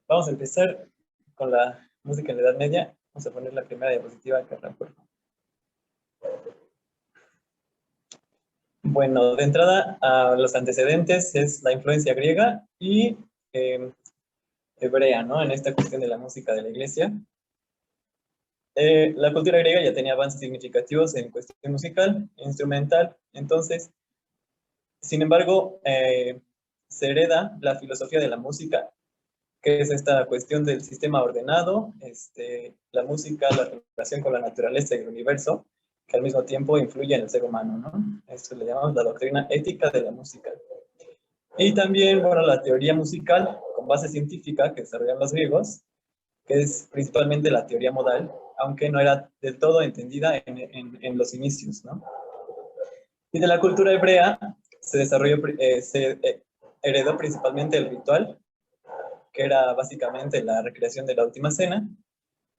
Vamos a empezar con la música en la Edad Media. Vamos a poner la primera diapositiva acá, por favor. Bueno, de entrada, los antecedentes es la influencia griega y hebrea, ¿no? En esta cuestión de la música de la iglesia. La cultura griega ya tenía avances significativos en cuestión musical e instrumental. Entonces, sin embargo, se hereda la filosofía de la música, que es esta cuestión del sistema ordenado, la música, la relación con la naturaleza y el universo, que al mismo tiempo influye en el ser humano, ¿no? Esto le llamamos la doctrina ética de la música. Y también, bueno, la teoría musical con base científica que desarrollan los griegos, que es principalmente la teoría modal, aunque no era del todo entendida en los inicios, ¿no? Y de la cultura hebrea se desarrolló, heredó principalmente el ritual, que era básicamente la recreación de la última cena,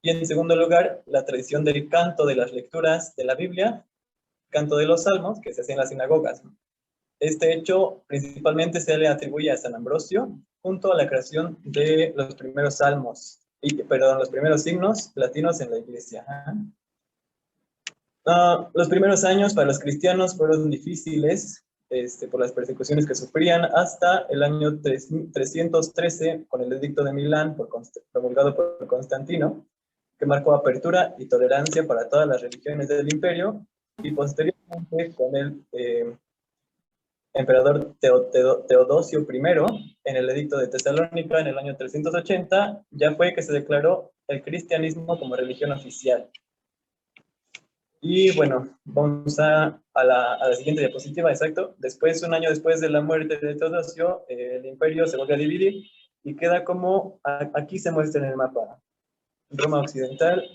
y en segundo lugar, la tradición del canto de las lecturas de la Biblia, canto de los salmos, que se hacía en las sinagogas, ¿no? Este hecho principalmente se le atribuye a San Ambrosio, junto a la creación de los primeros salmos, los primeros signos latinos en la iglesia. Los primeros años para los cristianos fueron difíciles, por las persecuciones que sufrían, hasta el año 313, con el Edicto de Milán, promulgado por Constantino, que marcó apertura y tolerancia para todas las religiones del imperio, y posteriormente con el emperador Teodosio I, en el Edicto de Tesalónica, en el año 380, ya fue que se declaró el cristianismo como religión oficial. Y bueno, vamos a la siguiente diapositiva, exacto. Después, un año después de la muerte de Teodosio, el imperio se vuelve a dividir y queda como, aquí se muestra en el mapa, Roma Occidental,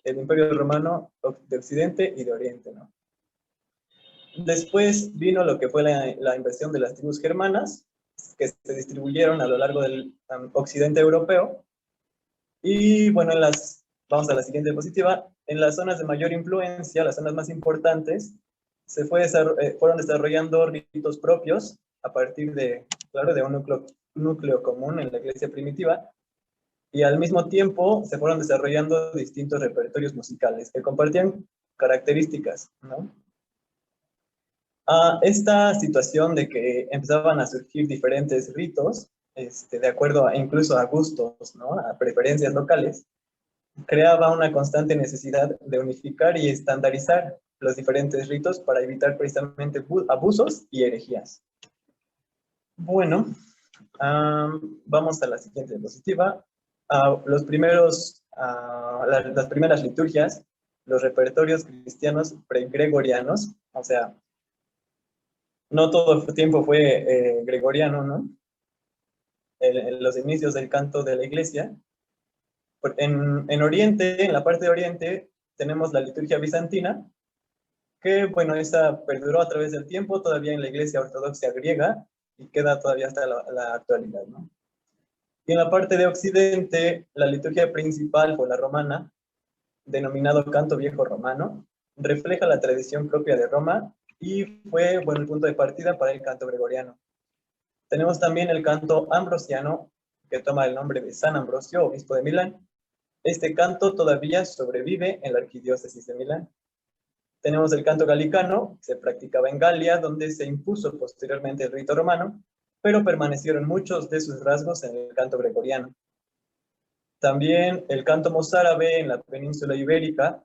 el Imperio Romano de Occidente y de Oriente, ¿no? Después vino lo que fue la invasión de las tribus germanas, que se distribuyeron a lo largo del occidente europeo. Y bueno, vamos a la siguiente diapositiva. En las zonas de mayor influencia, las zonas más importantes, fueron desarrollando ritos propios a partir de, claro, de un núcleo común en la iglesia primitiva, y al mismo tiempo se fueron desarrollando distintos repertorios musicales que compartían características, ¿no? Esta situación de que empezaban a surgir diferentes ritos, de acuerdo incluso a gustos, ¿no? A preferencias locales, creaba una constante necesidad de unificar y estandarizar los diferentes ritos para evitar precisamente abusos y herejías. Bueno, vamos a la siguiente diapositiva. Las primeras liturgias, los repertorios cristianos pregregorianos, o sea, no todo el tiempo fue gregoriano, ¿no? En los inicios del canto de la iglesia. En Oriente, en la parte de Oriente, tenemos la liturgia bizantina, que, bueno, esa perduró a través del tiempo, todavía en la iglesia ortodoxa griega, y queda todavía hasta la actualidad, ¿no? Y en la parte de Occidente, la liturgia principal fue la romana, denominado canto viejo romano, refleja la tradición propia de Roma, y fue, bueno, el punto de partida para el canto gregoriano. Tenemos también el canto ambrosiano, que toma el nombre de San Ambrosio, obispo de Milán. Este canto todavía sobrevive en la arquidiócesis de Milán. Tenemos el canto galicano, que se practicaba en Galia, donde se impuso posteriormente el rito romano, pero permanecieron muchos de sus rasgos en el canto gregoriano. También el canto mozárabe en la península ibérica,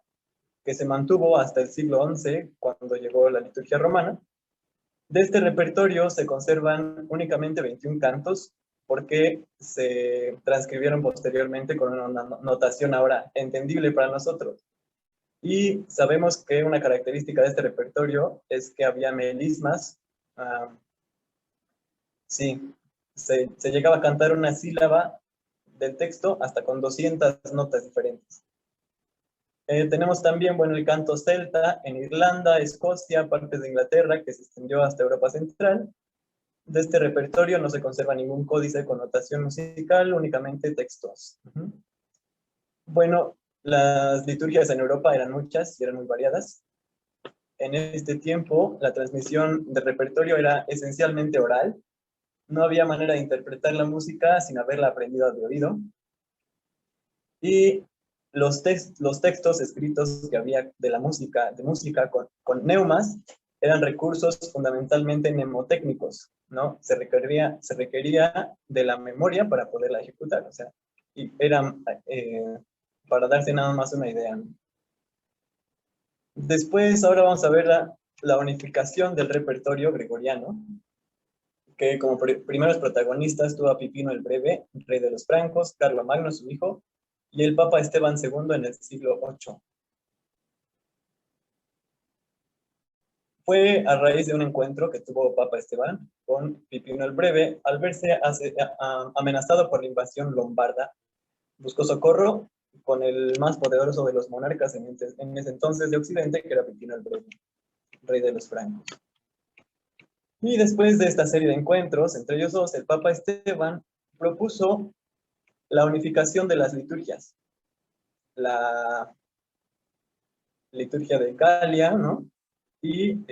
que se mantuvo hasta el siglo XI, cuando llegó la liturgia romana. De este repertorio se conservan únicamente 21 cantos, porque se transcribieron posteriormente con una notación ahora entendible para nosotros. Y sabemos que una característica de este repertorio es que había melismas. Sí, se llegaba a cantar una sílaba del texto hasta con 200 notas diferentes. Tenemos también, bueno, el canto celta en Irlanda, Escocia, partes de Inglaterra, que se extendió hasta Europa Central. De este repertorio no se conserva ningún códice de connotación musical, únicamente textos. Bueno, las liturgias en Europa eran muchas y eran muy variadas. En este tiempo, la transmisión del repertorio era esencialmente oral, no había manera de interpretar la música sin haberla aprendido de oído. Y los textos escritos que había de la música, con neumas, eran recursos fundamentalmente mnemotécnicos, ¿no? Se requería de la memoria para poderla ejecutar, o sea, y eran, para darse nada más una idea, ¿no? Después, ahora vamos a ver la unificación del repertorio gregoriano, que como primeros protagonistas tuvo a Pipino el Breve, rey de los francos, Carlomagno, su hijo, y el Papa Esteban II en el siglo VIII. Fue a raíz de un encuentro que tuvo Papa Esteban con Pipino el Breve, al verse amenazado por la invasión lombarda, buscó socorro con el más poderoso de los monarcas en ese entonces de Occidente, que era Pipino el Breve, rey de los francos. Y después de esta serie de encuentros, entre ellos dos, el Papa Esteban propuso la unificación de las liturgias. La liturgia de Galia, ¿no? Y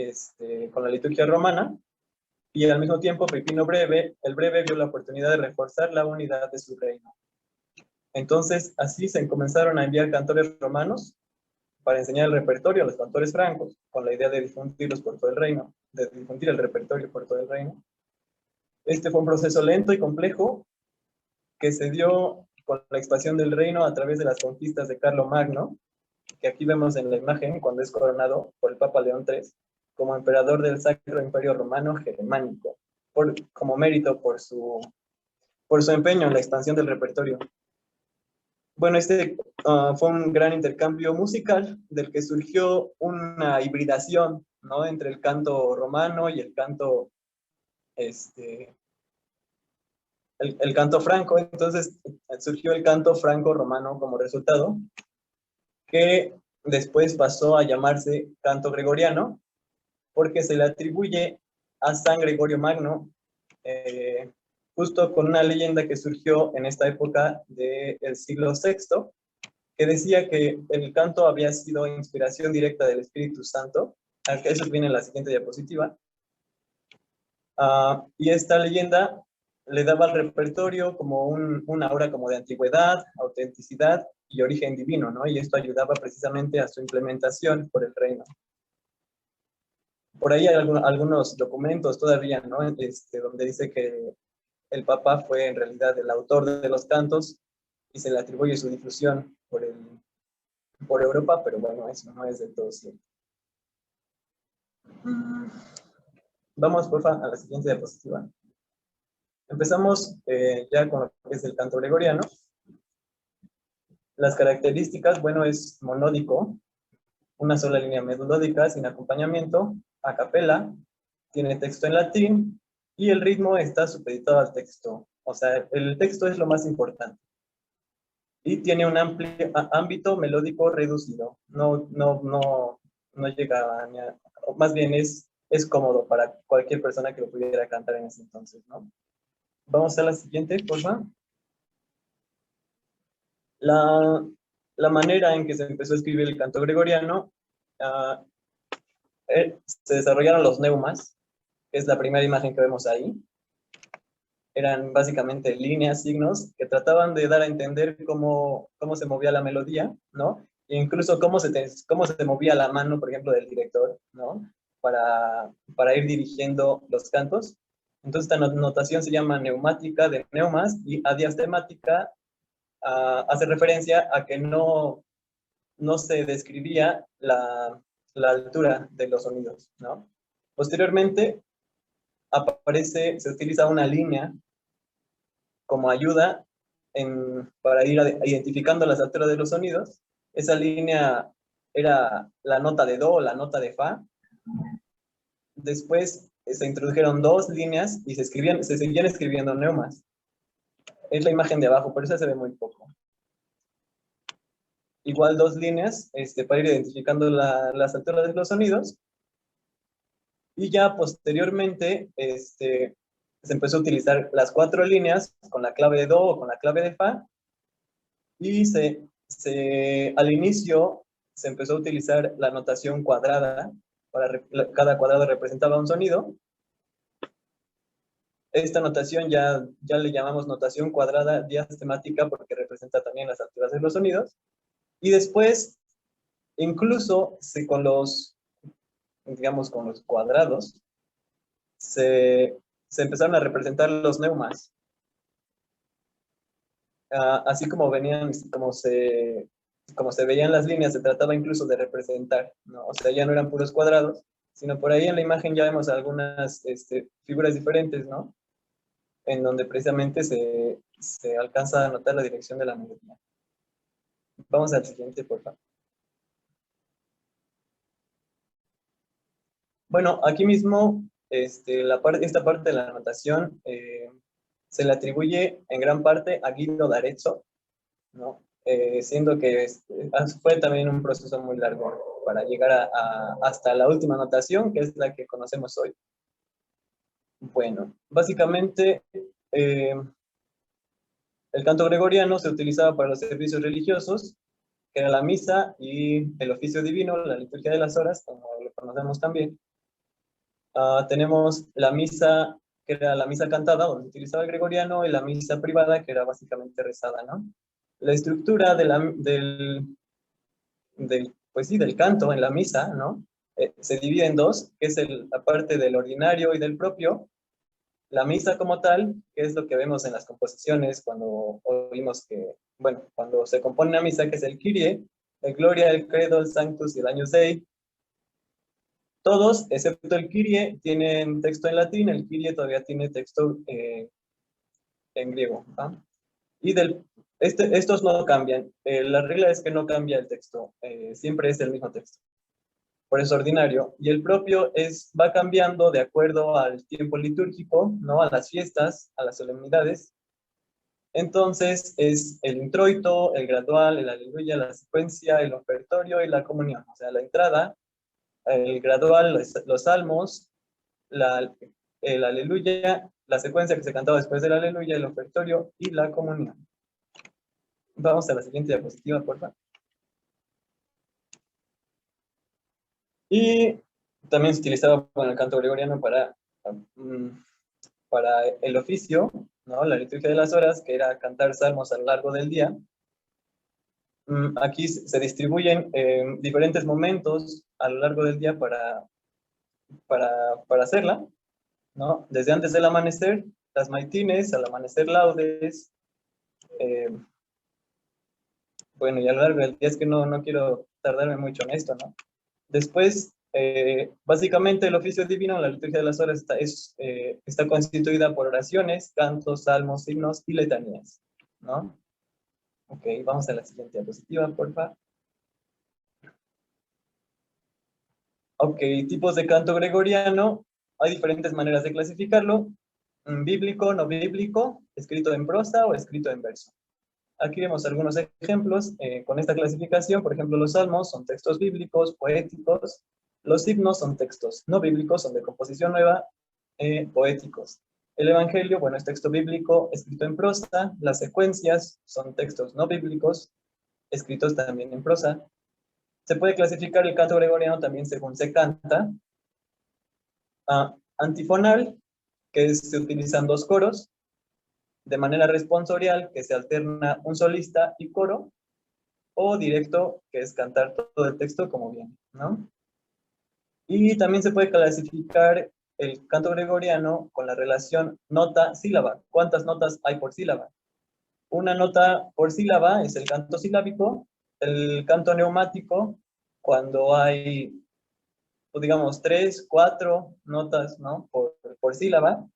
con la liturgia romana, y al mismo tiempo Pipino el Breve vio la oportunidad de reforzar la unidad de su reino. Entonces, así se comenzaron a enviar cantores romanos para enseñar el repertorio a los cantores francos, con la idea de difundirlos por todo el reino, de difundir el repertorio por todo el reino. Este fue un proceso lento y complejo que se dio con la expansión del reino a través de las conquistas de Carlomagno, que aquí vemos en la imagen cuando es coronado por el Papa León III como emperador del Sacro Imperio Romano Germánico, como mérito por su empeño en la expansión del repertorio. Bueno, fue un gran intercambio musical del que surgió una hibridación, ¿no? Entre el canto romano y el canto, el canto franco. Entonces surgió el canto franco-romano como resultado, que después pasó a llamarse canto gregoriano, porque se le atribuye a San Gregorio Magno, justo con una leyenda que surgió en esta época del siglo VI, que decía que el canto había sido inspiración directa del Espíritu Santo. Eso viene en la siguiente diapositiva. Y esta leyenda le daba al repertorio como una aura como de antigüedad, autenticidad y origen divino, ¿no? Y esto ayudaba precisamente a su implementación por el reino. Por ahí hay algunos documentos todavía, ¿no? Donde dice que el Papa fue en realidad el autor de los cantos y se le atribuye su difusión por Europa, pero bueno, eso no es del todo cierto. Vamos, porfa, a la siguiente diapositiva. Empezamos ya con lo que es el canto gregoriano. Las características, bueno, es monódico, una sola línea melódica sin acompañamiento, a capela, tiene texto en latín y el ritmo está supeditado al texto. O sea, el texto es lo más importante. Y tiene un amplio ámbito melódico reducido. No llega a... Más bien es cómodo para cualquier persona que lo pudiera cantar en ese entonces, ¿no? Vamos a la siguiente, por favor. La manera en que se empezó a escribir el canto gregoriano, se desarrollaron los neumas, que es la primera imagen que vemos ahí. Eran básicamente líneas, signos, que trataban de dar a entender cómo se movía la melodía, ¿no? E incluso cómo se movía la mano, por ejemplo, del director, ¿no? Para ir dirigiendo los cantos. Entonces, esta notación se llama neumática de neumas, y adiastemática hace referencia a que no se describía la altura de los sonidos, ¿no? Posteriormente, se utiliza una línea como ayuda para ir identificando las alturas de los sonidos. Esa línea era la nota de do o la nota de fa. Después se introdujeron dos líneas y se seguían escribiendo neumas. Es la imagen de abajo, por eso se ve muy poco. Igual dos líneas para ir identificando las alturas de los sonidos. Y ya posteriormente se empezó a utilizar las 4 líneas con la clave de do o con la clave de fa. Y al inicio se empezó a utilizar la notación cuadrada. Cada cuadrado representaba un sonido. esta notación ya le llamamos notación cuadrada diastemática porque representa también las alturas de los sonidos. Y después, incluso con los, digamos, con los cuadrados, se empezaron a representar los neumas. Así como venían, como se veían las líneas, se trataba incluso de representar, ¿no? O sea, ya no eran puros cuadrados, sino por ahí en la imagen ya vemos algunas figuras diferentes, ¿no? En donde precisamente se alcanza a notar la dirección de la melodía. Vamos al siguiente, por favor. Bueno, aquí mismo, esta parte de la notación se le atribuye en gran parte a Guido d'Arezzo, ¿no? Siendo que fue también un proceso muy largo para llegar hasta la última notación, que es la que conocemos hoy. Bueno, básicamente el canto gregoriano se utilizaba para los servicios religiosos, que era la misa y el oficio divino, la liturgia de las horas, como lo conocemos también. Tenemos la misa, que era la misa cantada, donde se utilizaba el gregoriano, y la misa privada, que era básicamente rezada, ¿no? La estructura pues sí, del canto en la misa, ¿no? Se divide en dos, que es la parte del ordinario y del propio. La misa como tal, que es lo que vemos en las composiciones cuando oímos bueno, cuando se compone una misa, que es el Kyrie, el Gloria, el Credo, el Sanctus y el Agnus Dei. Todos, excepto el Kyrie, tienen texto en latín, el Kyrie todavía tiene texto en griego, ¿no? Y estos no cambian. La regla es que no cambia el texto, siempre es el mismo texto. Por eso ordinario. Y el propio va cambiando de acuerdo al tiempo litúrgico, ¿no? A las fiestas, a las solemnidades. Entonces es el introito, el gradual, el aleluya, la secuencia, el ofertorio y la comunión. O sea, la entrada, el gradual, los salmos, el aleluya, la secuencia que se cantaba después del aleluya, el ofertorio y la comunión. Vamos a la siguiente diapositiva, por favor. Y también se utilizaba el canto gregoriano para el oficio, ¿no? La liturgia de las horas, que era cantar salmos a lo largo del día. Aquí se distribuyen diferentes momentos a lo largo del día para hacerla, ¿no? Desde antes del amanecer, las maitines, al amanecer laudes, bueno, y a lo largo del día es que no quiero tardarme mucho en esto, ¿no? Después, básicamente el oficio divino, la liturgia de las horas, está constituida por oraciones, cantos, salmos, himnos y letanías, ¿no? Ok, vamos a la siguiente diapositiva, por favor. Ok, tipos de canto gregoriano. Hay diferentes maneras de clasificarlo. Bíblico, no bíblico, escrito en prosa o escrito en verso. Aquí vemos algunos ejemplos con esta clasificación. Por ejemplo, los salmos son textos bíblicos, poéticos. Los himnos son textos no bíblicos, son de composición nueva, poéticos. El evangelio, bueno, es texto bíblico escrito en prosa. Las secuencias son textos no bíblicos, escritos también en prosa. Se puede clasificar el canto gregoriano también según se canta. Antifonal, que se utilizan dos coros, de manera responsorial, que se alterna un solista y coro, o directo, que es cantar todo el texto como viene, ¿no? Y también se puede clasificar el canto gregoriano con la relación nota-sílaba. ¿Cuántas notas hay por sílaba? Una nota por sílaba es el canto silábico, el canto neumático, cuando hay, pues digamos, 3, 4 notas, ¿no? por sílaba,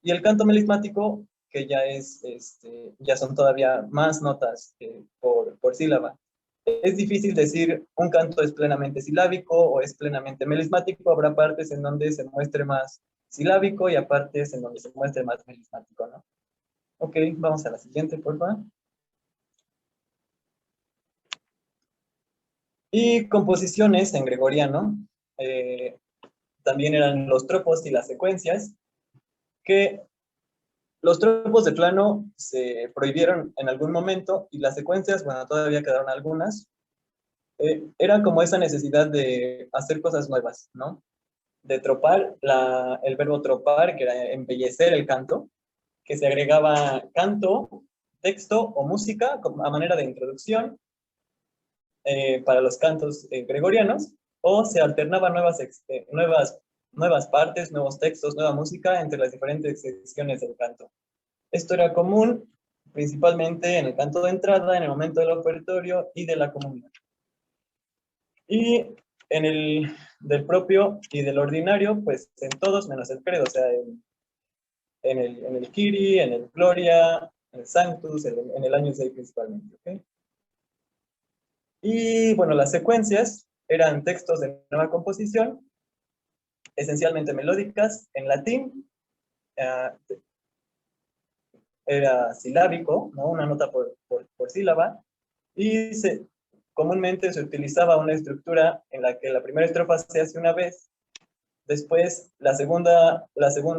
y el canto melismático, que ya son todavía más notas por sílaba. Es difícil decir un canto es plenamente silábico o es plenamente melismático. Habrá partes en donde se muestre más silábico y a partes en donde se muestre más melismático, ¿no? Ok, vamos a la siguiente, por favor. Y composiciones en gregoriano. También eran los tropos y las secuencias, que los tropos de plano se prohibieron en algún momento y las secuencias, bueno, todavía quedaron algunas. Era como esa necesidad de hacer cosas nuevas, ¿no? de tropar, el verbo tropar, que era embellecer el canto, que se agregaba canto, texto o música a manera de introducción para los cantos gregorianos, o se alternaban nuevas partes, nuevos textos, nueva música entre las diferentes secciones del canto. Esto era común principalmente en el canto de entrada, en el momento del ofertorio y de la comunión. Y en el del propio y del ordinario, pues en todos menos el credo, o sea, en el Kyrie, en el Gloria, en el Sanctus, en el Agnus Dei principalmente. ¿Okay? Y bueno, las secuencias eran textos de nueva composición, esencialmente melódicas, en latín, era silábico, ¿no? Una nota por sílaba, y comúnmente se utilizaba una estructura en la que la primera estrofa se hace una vez, después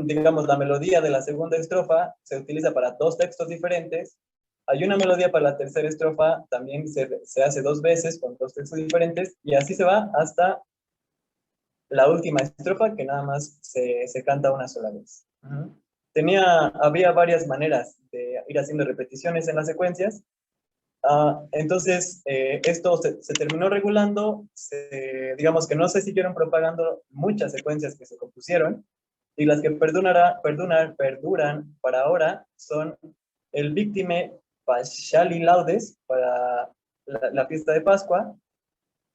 digamos, la melodía de la segunda estrofa se utiliza para dos textos diferentes, hay una melodía para la tercera estrofa, también se hace dos veces con dos textos diferentes, y así se va hasta la última estrofa, que nada más se canta una sola vez. Había varias maneras de ir haciendo repeticiones en las secuencias. Entonces, esto se terminó regulando, digamos que no se siguieron propagando muchas secuencias que se compusieron, y las que perduran para ahora son el Victime Paschali Laudes para la fiesta de Pascua,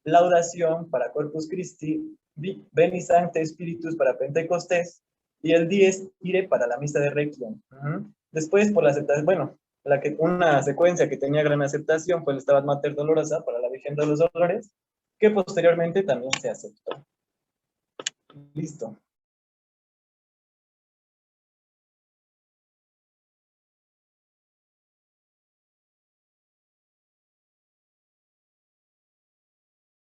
Laudación para Corpus Christi, Veni Sancte Spiritus para Pentecostés, y el Dies Irae para la misa de Requiem. Después, por la aceptación, bueno, una secuencia que tenía gran aceptación fue el Stabat Mater Dolorosa para la Virgen de los Dolores, que posteriormente también se aceptó. Listo.